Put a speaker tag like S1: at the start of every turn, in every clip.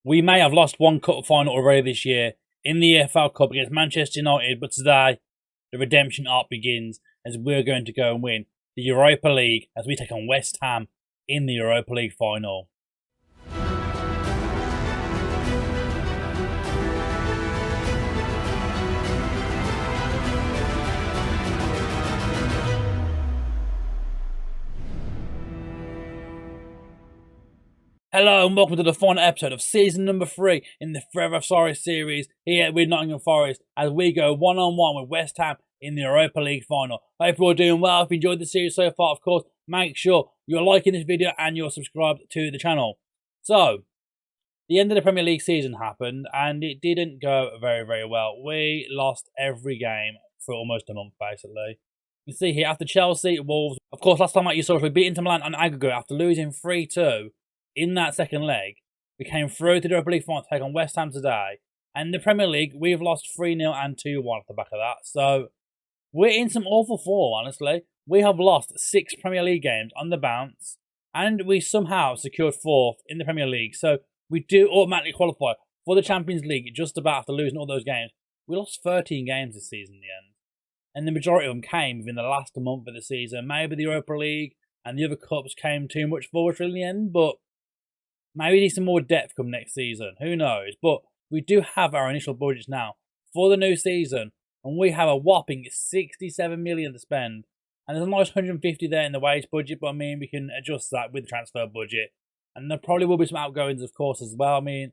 S1: We may have lost one cup final already this year in the EFL Cup against Manchester United, but today the redemption arc begins as we're going to go and win the Europa League as we take on West Ham in the Europa League final. Hello and welcome to the final episode of season number 3 in the Forever Sorry series here with Nottingham Forest as we go one-on-one with West Ham in the Europa League final. Hope you're all doing well. If you enjoyed the series so far, of course, make sure you're liking this video and you're subscribed to the channel. So, the end of the Premier League season happened and it didn't go very, very well. We lost every game for almost a month, basically. You can see here, after Chelsea, Wolves, of course, last time out you saw us, we beat Inter Milan on aggregate after losing 3-2. In that second leg, we came through to the Europa League final to take on West Ham today. And in the Premier League, we've lost 3-0 and 2-1 off the back of that. So, we're in some awful form, honestly. We have lost 6 Premier League games on the bounce. And we somehow secured 4th in the Premier League. So, we do automatically qualify for the Champions League just about after losing all those games. We lost 13 games this season in the end. And the majority of them came within the last month of the season. Maybe the Europa League and the other cups came too much forward in the end, but maybe need some more depth come next season. Who knows? But we do have our initial budgets now for the new season. And we have a whopping 67 million to spend. And there's a nice 150 there in the wage budget. But I mean, we can adjust that with the transfer budget. And there probably will be some outgoings, of course, as well. I mean,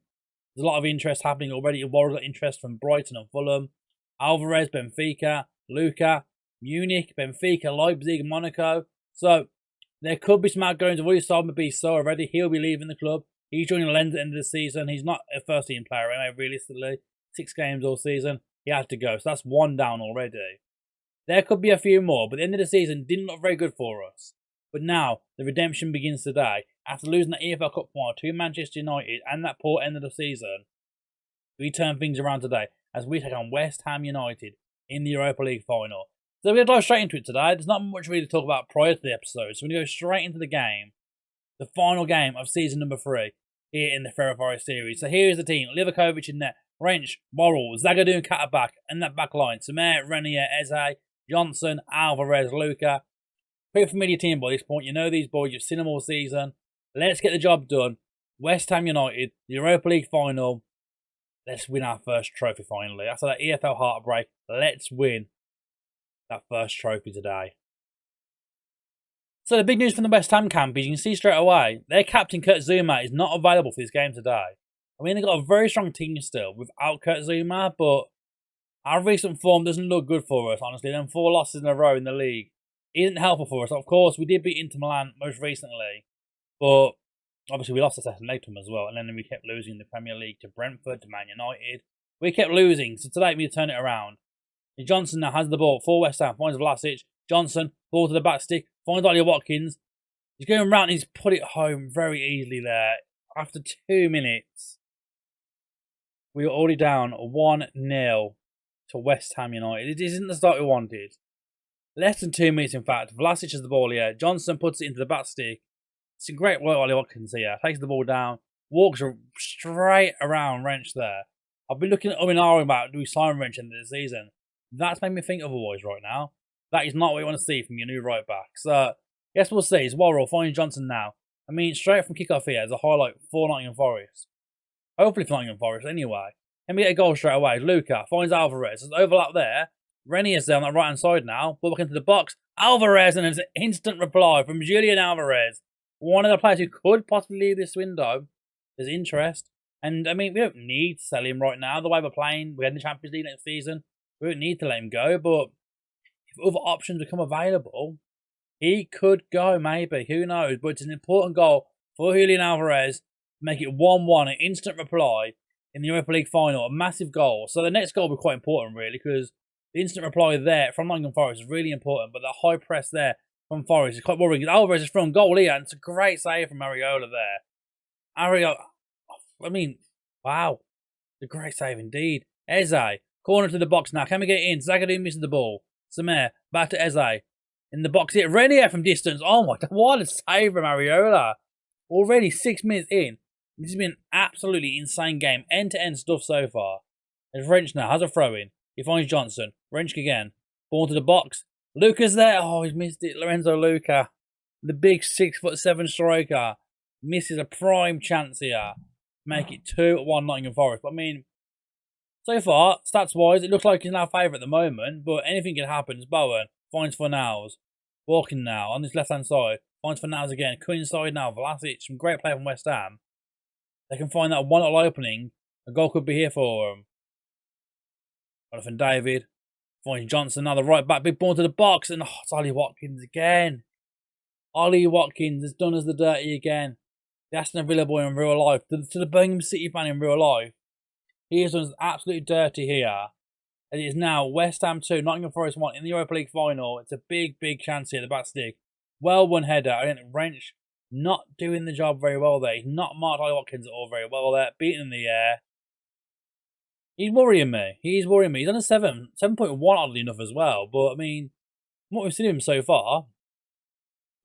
S1: there's a lot of interest happening already. We've already got interest from Brighton and Fulham. Alvarez, Benfica, Luca, Munich, Benfica, Leipzig, Monaco. So there could be some outgoings. I've already sold Mbappé already. He'll be leaving the club. He's joining Lens at the end of the season. He's not a first-team player, anyway, realistically. 6 games all season. He had to go. So that's 1 down already. There could be a few more, but the end of the season didn't look very good for us. But now, the redemption begins today. After losing that EFL Cup final to Manchester United and that poor end of the season, we turn things around today as we take on West Ham United in the Europa League final. So we're going to dive straight into it today. There's not much really to talk about prior to the episode, so we're going to go straight into the game. The final game of season number 3 here in the Forever Sorry series. So here is the team. Livakovic in net, Wrench, Worrell, Zagadou and Katterbach, and that back line. Samer, Renier, Eze, Johnson, Alvarez, Luca. Pretty familiar team by this point. You know these boys. You've seen them all season. Let's get the job done. West Ham United, the Europa League final. Let's win our first trophy finally. After that EFL heartbreak, let's win that first trophy today. So the big news from the West Ham camp is you can see straight away, their captain Kurt Zouma is not available for this game today. I mean, they've got a very strong team still without Kurt Zouma, but our recent form doesn't look good for us, honestly. Them 4 losses in a row in the league isn't helpful for us. Of course, we did beat Inter Milan most recently, but obviously we lost the second leg to them as well, and then we kept losing the Premier League to Brentford, to Man United. We kept losing, so today we turn it around. Johnson now has the ball for West Ham, finds Vlasic. Johnson, ball to the back stick, finds Ollie Watkins. He's going round and he's put it home very easily there. After 2 minutes, we were already down 1-0 to West Ham United. It isn't the start we wanted. Less than 2 minutes, in fact. Vlasic has the ball here. Johnson puts it into the back stick. It's a great work, Ollie Watkins here. Takes the ball down, walks straight around Wrench there. I've been looking at arguing about do we sign Wrench into the season. That's made me think otherwise right now. That is not what you want to see from your new right back. So, yes, we'll see. It's Worrell finds Johnson now. I mean, straight from kickoff here as a highlight for Nottingham Forest. Hopefully for Nottingham Forest anyway. And we get a goal straight away. Luca finds Alvarez. There's an overlap there. Renier's there on that right-hand side now. Ball back into the box. Alvarez, and there's an instant reply from Julian Alvarez. One of the players who could possibly leave this window. There's interest. And, I mean, we don't need to sell him right now. The way we're playing, we're in the Champions League next season. We don't need to let him go, but if other options become available, he could go, maybe. Who knows? But it's an important goal for Julian Alvarez to make it 1-1, an instant reply in the Europa League final, a massive goal. So the next goal will be quite important, really, because the instant reply there from Nottingham Forest is really important, but the high press there from Forest is quite worrying. Alvarez is from goal here, and it's a great save from Ariola there. Ariola, I mean, wow. A great save indeed. Eze, corner to the box now. Can we get in? Zagadou misses the ball. Samer, back to Eze. In the box here. Renier from distance. Oh my God, what a save from Ariola. Already 6 minutes in. This has been an absolutely insane game. End-to-end stuff so far. There's Wrench now. Has a throw-in. He finds Johnson. Wrench again. Ball to the box. Luca's there. Oh, he's missed it. Lorenzo Luca. The big 6'7" striker. Misses a prime chance here. Make it 2-1 Nottingham Forest. But I mean, so far, stats-wise, it looks like he's now favourite at the moment. But anything can happen. It's Bowen. Finds Fornals. Walking now on this left-hand side. Finds Fornals again. Cutting inside now. Vlasic. Some great play from West Ham. They can find that one little opening. A goal could be here for them. Jonathan David. Finds Johnson now. The right back. Big ball to the box. And it's Ollie Watkins again. Ollie Watkins has done us the dirty again. The Aston Villa boy in real life. To the Birmingham City fan in real life. He has done us absolutely dirty here. And it is now West Ham 2, Nottingham Forest 1 in the Europa League final. It's a big, big chance here. The back stick. Well won header. I think Wrench not doing the job very well there. He's not marked Ollie Watkins at all very well there. Beaten in the air. He's worrying me. He's worrying me. He's on a 7.1 oddly enough as well. But I mean, what we've seen of him so far,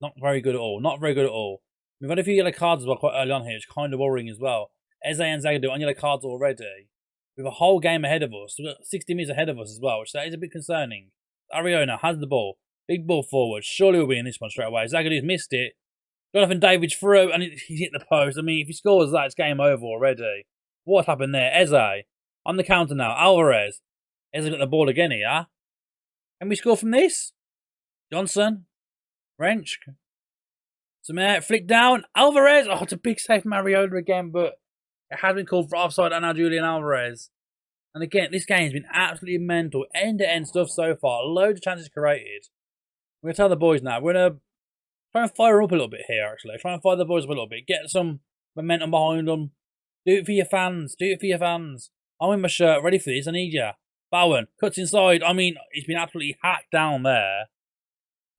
S1: not very good at all. Not very good at all. We've had a few yellow cards as well quite early on here. It's kind of worrying as well. Eze and Zagadou on yellow cards already. We have a whole game ahead of us. We've got 60 minutes ahead of us as well, which that is a bit concerning. Ariona has the ball. Big ball forward. Surely we'll be in this one straight away. Zagadou's missed it. Jonathan David's through, and he's hit the post. I mean, if he scores that, it's game over already. What happened there? Eze on the counter now. Alvarez. Eze got the ball again here. Can we score from this? Johnson. Wrench. Samir. Flick down. Alvarez. Oh, it's a big save from Ariona again, but it has been called for offside and now Julian Alvarez. And again, this game has been absolutely mental. End-to-end stuff so far. Loads of chances created. We're going to tell the boys now. We're going to try and fire up a little bit here, actually. Try and fire the boys up a little bit. Get some momentum behind them. Do it for your fans. Do it for your fans. I'm in my shirt. Ready for this. I need you. Bowen cuts inside. I mean, he's been absolutely hacked down there.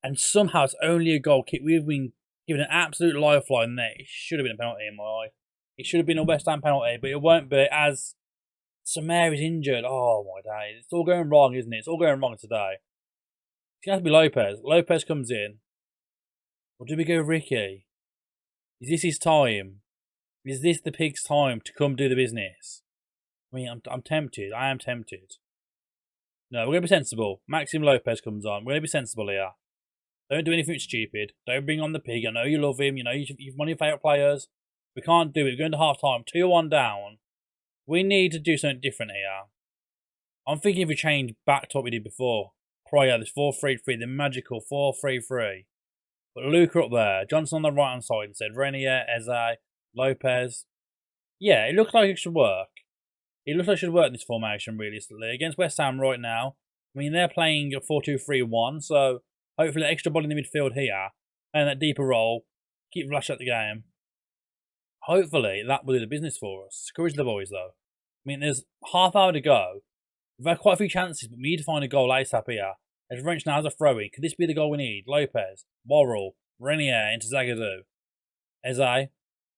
S1: And somehow it's only a goal kick. We've been given an absolute lifeline there. It should have been a penalty in my eye. It should have been a West Ham penalty, but it won't be as Samir is injured. Oh my days. It's all going wrong, isn't it? It's all going wrong today. It's going to have to be Lopez. Lopez comes in. Or do we go Ricky? Is this his time? Is this the pig's time to come do the business? I mean, I'm tempted. I am tempted. No, we're going to be sensible. Maxim Lopez comes on. We're going to be sensible here. Don't do anything stupid. Don't bring on the pig. I know you love him. You know you've one of your favourite players. We can't do it. We're going to half time. 2-1 down. We need to do something different here. I'm thinking if we change back to what we did before. Prior, this 4-3-3, the magical 4-3-3. But Luca up there. Johnson on the right hand side instead. Renier, Eze, Lopez. Yeah, it looks like it should work. It looks like it should work in this formation, realistically. Against West Ham right now. I mean, they're playing a 4-2-3-1. So hopefully the extra ball in the midfield here. And that deeper role. Keep Vlasic at the game. Hopefully, that will do the business for us. Courage the boys, though. I mean, there's half hour to go. We've had quite a few chances, but we need to find a goal ASAP here. As Wrench now has a throw-in. Could this be the goal we need? Lopez, Worrell, Renier into Zagadou. Eze,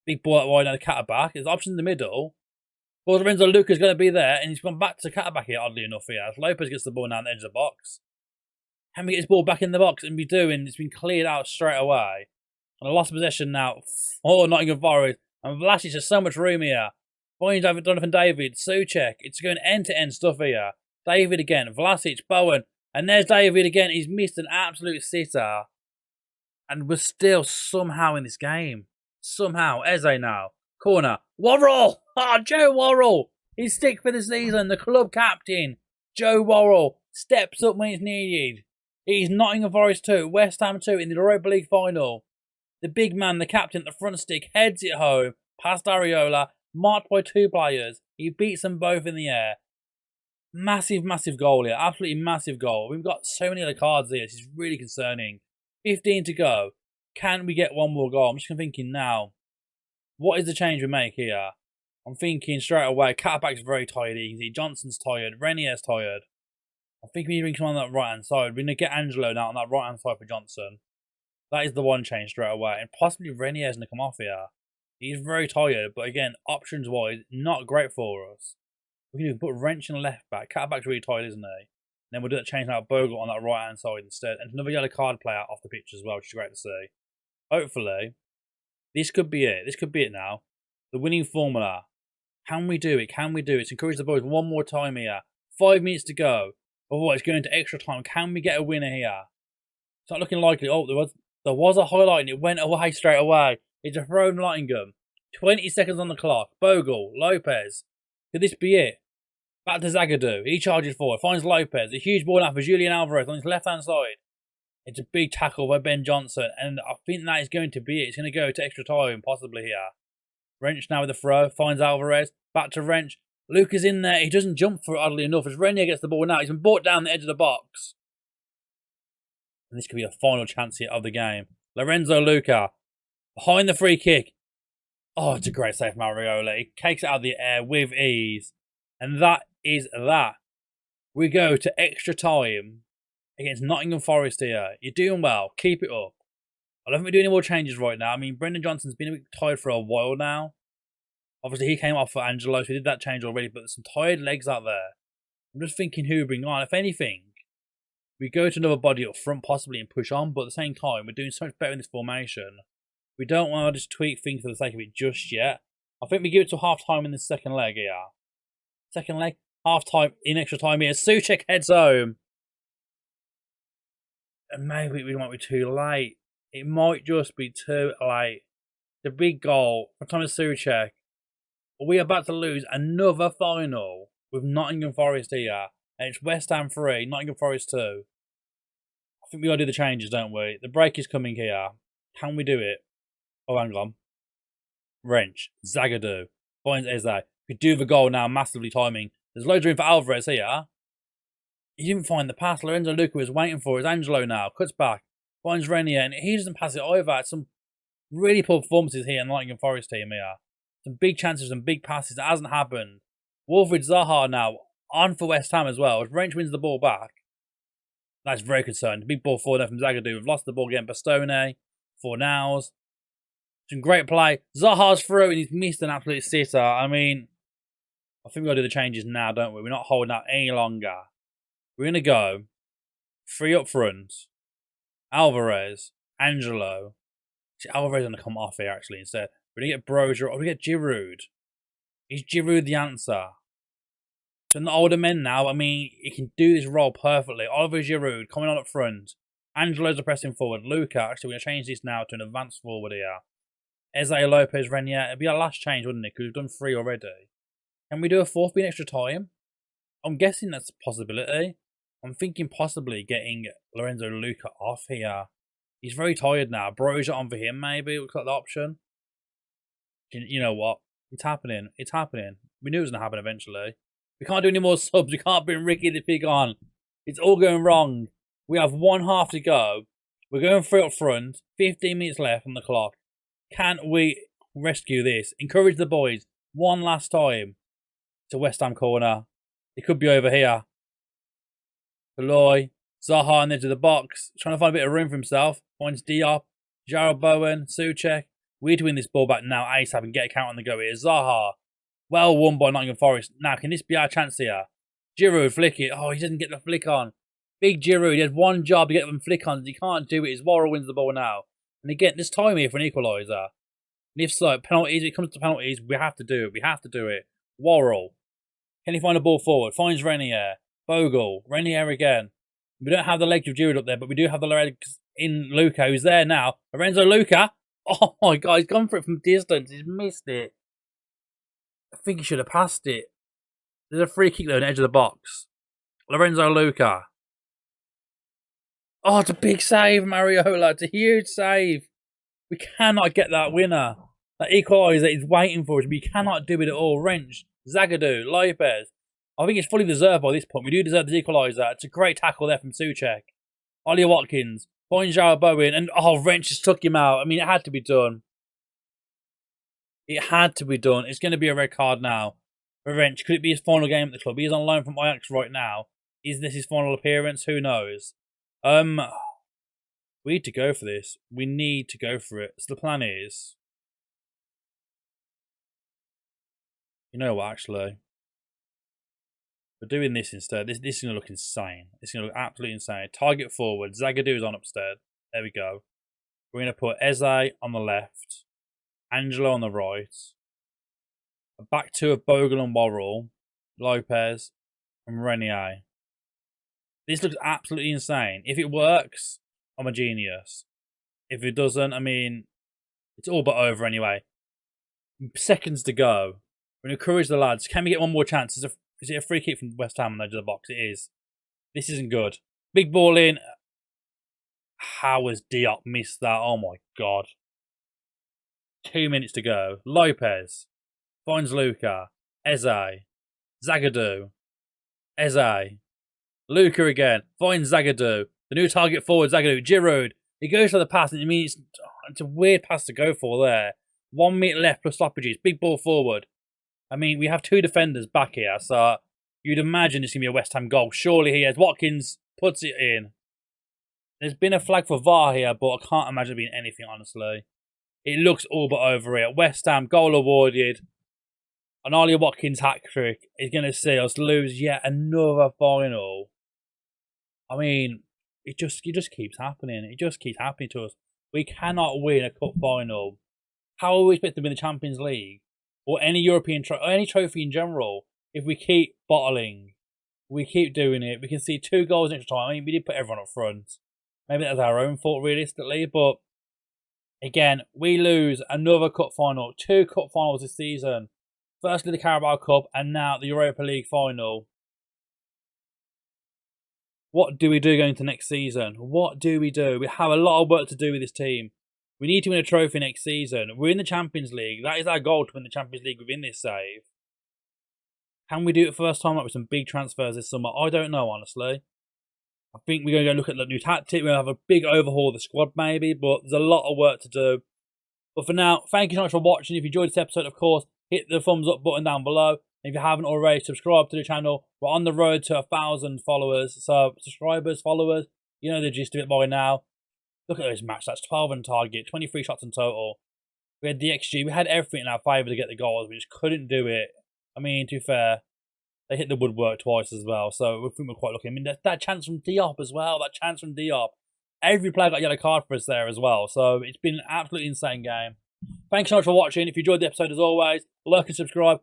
S1: big ball out wide now to Catterback. There's options in the middle. Well, Lorenzo Luca's going to be there, and he's gone back to Catterback here, oddly enough here. As Lopez gets the ball now on the edge of the box. Can we get his ball back in the box? And we do, and it's been cleared out straight away. And a lost possession now for Nottingham Forest. And Vlasic has so much room here. Finds Jonathan David, Souček. It's going end-to-end stuff here. David again, Vlasic, Bowen. And there's David again. He's missed an absolute sitter. And we're still somehow in this game. Somehow. Eze now. Corner. Worrell! Joe Worrell! His stick for the season. The club captain. Joe Worrell steps up when it's needed. He's Nottingham Forest 2, West Ham 2 in the Europa League final. The big man, the captain, the front stick, heads it home, past Ariola, marked by two players. He beats them both in the air. Massive, massive goal here. Absolutely massive goal. We've got so many other cards here. This is really concerning. 15 to go. Can we get one more goal? I'm just thinking now. What is the change we make here? I'm thinking straight away. Catterback's very tired. You can see Johnson's tired. Renier's tired. I think we need to bring someone on that right-hand side. We're going to get Angelo now on that right-hand side for Johnson. That is the one change straight away. And possibly Renier's going to come off here. He's very tired. But again, options-wise, not great for us. We can put Wrench in the left back. Catterback's really tired, isn't he? And then we'll do that change out Bogle on that right-hand side instead. And another yellow card player off the pitch as well, which is great to see. Hopefully, this could be it. This could be it now. The winning formula. Can we do it? Can we do it? Let's encourage the boys one more time here. 5 minutes to go. Otherwise, going into extra time. Can we get a winner here? It's not looking likely. Oh, there was a highlight and it went away straight away. It's a throw from Nottingham. 20 seconds on the clock. Bogle, Lopez. Could this be it? Back to Zagadou. He charges forward. Finds Lopez. A huge ball now for Julian Alvarez on his left-hand side. It's a big tackle by Ben Johnson. And I think that is going to be it. It's going to go to extra time, possibly here. Wrench now with the throw. Finds Alvarez. Back to Wrench. Luke is in there. He doesn't jump for it, oddly enough. As Renier gets the ball now. He's been brought down the edge of the box. And this could be a final chance here of the game. Lorenzo Luca. Behind the free kick. Oh, it's a great save from Mariola. He takes it out of the air with ease. And that is that. We go to extra time against Nottingham Forest here. You're doing well. Keep it up. I don't think we're doing any more changes right now. I mean, Brendan Johnson's been a bit tired for a while now. Obviously, he came off for Angelo, so we did that change already, but there's some tired legs out there. I'm just thinking who we bring on. If anything, we go to another body up front possibly and push on, but at the same time, we're doing so much better in this formation. We don't want to just tweak things for the sake of it just yet. I think we give it to half-time in the second leg here. Second leg, half-time, in extra time here. Souček heads home. And maybe we might be too late. It might just be too late. The big goal from Thomas Souček. We are about to lose another final with Nottingham Forest here. And it's West Ham 3, Nottingham Forest 2. I think we got to do the changes, don't we? The break is coming here. Can we do it? Oh, hang on. Wrench. Zagadou. Finds Eze. We do the goal now, massively timing. There's loads of room for Alvarez here. He didn't find the pass. Lorenzo Luca was waiting for it. It's Angelo now. Cuts back. Finds Renier. And he doesn't pass it either. It's some really poor performances here in the Nottingham Forest team here. Some big chances, some big passes. That hasn't happened. Wilfried Zaha now on for West Ham as well. As Wrench wins the ball back. That's very concerned. Big ball forward there from Zagadou. We've lost the ball again. Bastone. Fornals. Some great play. Zaha's through and he's missed an absolute sitter. I mean, I think we've got to do the changes now, don't we? We're not holding out any longer. We're going to go 3 up front. Alvarez. Angelo. Alvarez is going to come off here actually instead. We're going to get Brozier. Or we get Giroud. Is Giroud the answer? So the older men now, I mean, he can do this role perfectly. Oliver Giroud coming on up front. Angelo's pressing forward. Luca, actually, we're going to change this now to an advanced forward here. Eze, Lopez, Renier. It'd be our last change, wouldn't it? Because we've done 3 already. Can we do a 4th being extra time? I'm guessing that's a possibility. I'm thinking possibly getting Lorenzo Luca off here. He's very tired now. Brozier on for him, maybe. Looks like the option. You know what? It's happening. It's happening. We knew it was going to happen eventually. We can't do any more subs. We can't bring Ricky the Pig on. It's all going wrong. We have 1 half to go. We're going 3 up front. 15 minutes left on the clock. Can we rescue this? Encourage the boys. One last time. To West Ham corner. It could be over here. Eloy. Zaha on the edge of the box. Trying to find a bit of room for himself. Finds Diop. Jarrell Bowen. Souček. We need to win this ball back now ASAP and get a count on the go here. Zaha. Well won by Nottingham Forest. Now, can this be our chance here? Giroud, flick it. Oh, he doesn't get the flick on. Big Giroud. He has one job to get them flick on. He can't do it. His Worrell wins the ball now. And again, there's time here for an equaliser. And if so, penalties, it comes to penalties, we have to do it. We have to do it. Worrell. Can he find a ball forward? Finds Renier. Bogle. Renier again. We don't have the legs of Giroud up there, but we do have the legs in Luca, who's there now. Lorenzo Luca. Oh my God, he's gone for it from distance. He's missed it. I think he should have passed it. There's a free kick there on the edge of the box. Lorenzo Luca. Oh, it's a big save, Mariola. It's a huge save. We cannot get that winner. That equaliser is waiting for us. We cannot do it at all. Wrench, Zagadou, Lopez. I think it's fully deserved by this point. We do deserve the equaliser. It's a great tackle there from Souček. Ollie Watkins. Finds Jarrell Bowen. And Wrench just took him out. I mean, it had to be done. It had to be done. It's going to be a red card now. Wrench, could it be his final game at the club? He is on loan from Ajax right now. Is this his final appearance? Who knows? We need to go for this. We need to go for it. So the plan is... You know what, actually? We're doing this instead. This is going to look insane. It's going to look absolutely insane. Target forward. Zagadou is on upstairs. There we go. We're going to put Eze on the left. Angelo on the right. A back two of Bogle and Worrell, Lopez, and Renier. This looks absolutely insane. If it works, I'm a genius. If it doesn't, I mean, it's all but over anyway. Seconds to go. We're going to encourage the lads. Can we get one more chance? Is it a free kick from West Ham on the edge of the box? It is. This isn't good. Big ball in. How has Diop missed that? Oh my God. 2 minutes to go. Lopez finds Luca. Eze. Zagadou. Eze. Luca again. Finds Zagadou. The new target forward, Zagadou. Giroud. He goes for the pass, and it means it's a weird pass to go for there. 1 minute left plus stoppages. Big ball forward. I mean, we have two defenders back here, so you'd imagine it's going to be a West Ham goal. Surely he has. Watkins puts it in. There's been a flag for VAR here, but I can't imagine it being anything, honestly. It looks all but over here. West Ham, goal awarded. An Ollie Watkins hat-trick is going to see us lose yet another final. I mean, it just keeps happening. It just keeps happening to us. We cannot win a cup final. How are we expected to win the Champions League? Or any European or any trophy in general, if we keep bottling, we keep doing it. We can see 2 goals next time. I mean, we did put everyone up front. Maybe that's our own fault, realistically. But again, we lose another cup final. 2 cup finals this season. Firstly, the Carabao Cup, and now the Europa League final. What do we do going into next season? What do we do? We have a lot of work to do with this team. We need to win a trophy next season. We're in the Champions League. That is our goal, to win the Champions League within this save. Can we do it first time, like with some big transfers this summer? I don't know, honestly. I think we're going to go look at the new tactic. We're going to have a big overhaul of the squad, maybe. But there's a lot of work to do. But for now, thank you so much for watching. If you enjoyed this episode, of course, hit the thumbs up button down below. If you haven't already, subscribe to the channel. We're on the road to 1,000 followers. So, subscribers, followers, you know the gist of it by now. Look at those match stats. 12 on target, 23 shots in total. We had the XG. We had everything in our favour to get the goals. We just couldn't do it. I mean, to be fair, they hit the woodwork twice as well. So, we think we're quite lucky. I mean, that chance from Diop as well. That chance from Diop. Every player got a yellow card for us there as well. So, it's been an absolutely insane game. Thanks so much for watching. If you enjoyed the episode, as always, like and subscribe.